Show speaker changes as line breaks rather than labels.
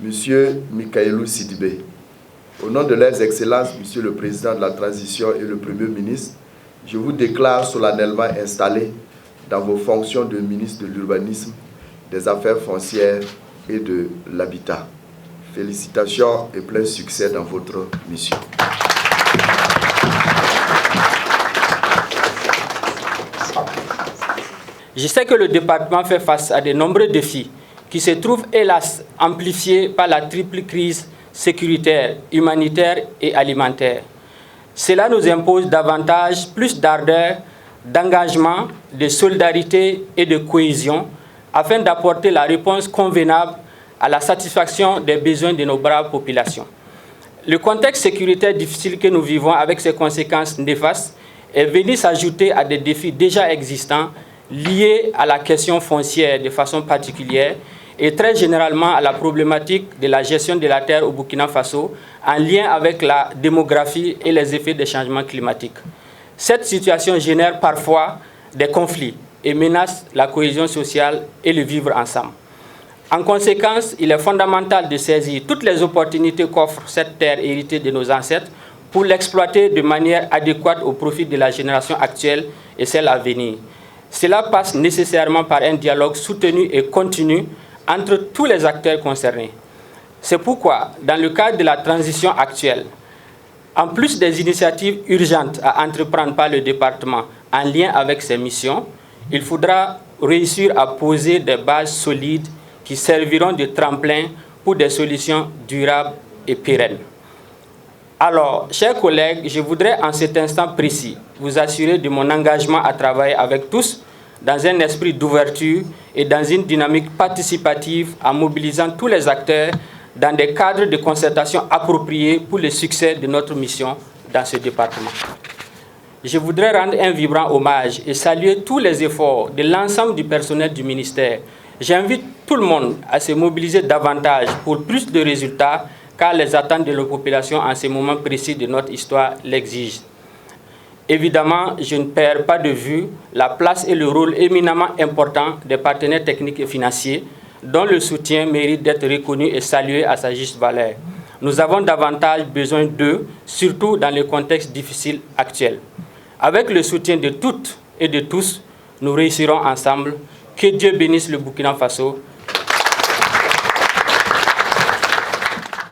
M. Mikaelou Sidibé. Au nom de leurs excellences, Monsieur le Président de la Transition et le Premier ministre, je vous déclare solennellement installé dans vos fonctions de ministre de l'Urbanisme, des Affaires foncières et de l'Habitat. Félicitations et plein succès dans votre mission.
Je sais que le département fait face à de nombreux défis qui se trouvent hélas amplifiés par la triple crise sécuritaire, humanitaire et alimentaire. Cela nous impose davantage plus d'ardeur, d'engagement, de solidarité et de cohésion afin d'apporter la réponse convenable à la satisfaction des besoins de nos braves populations. Le contexte sécuritaire difficile que nous vivons avec ses conséquences néfastes est venu s'ajouter à des défis déjà existants liés à la question foncière de façon particulière et très généralement à la problématique de la gestion de la terre au Burkina Faso en lien avec la démographie et les effets des changements climatiques. Cette situation génère parfois des conflits et menace la cohésion sociale et le vivre ensemble. En conséquence, il est fondamental de saisir toutes les opportunités qu'offre cette terre héritée de nos ancêtres pour l'exploiter de manière adéquate au profit de la génération actuelle et celle à venir. Cela passe nécessairement par un dialogue soutenu et continu entre tous les acteurs concernés. C'est pourquoi, dans le cadre de la transition actuelle, en plus des initiatives urgentes à entreprendre par le département en lien avec ses missions, il faudra réussir à poser des bases solides qui serviront de tremplin pour des solutions durables et pérennes. Alors, chers collègues, je voudrais en cet instant précis vous assurer de mon engagement à travailler avec tous dans un esprit d'ouverture et dans une dynamique participative en mobilisant tous les acteurs dans des cadres de concertation appropriés pour le succès de notre mission dans ce département. Je voudrais rendre un vibrant hommage et saluer tous les efforts de l'ensemble du personnel du ministère. J'invite tout le monde à se mobiliser davantage pour plus de résultats car les attentes de la population en ce moment précis de notre histoire l'exigent. Évidemment, je ne perds pas de vue la place et le rôle éminemment important des partenaires techniques et financiers dont le soutien mérite d'être reconnu et salué à sa juste valeur. Nous avons davantage besoin d'eux, surtout dans le contexte difficile actuel. Avec le soutien de toutes et de tous, nous réussirons ensemble. Que Dieu bénisse le Burkina Faso.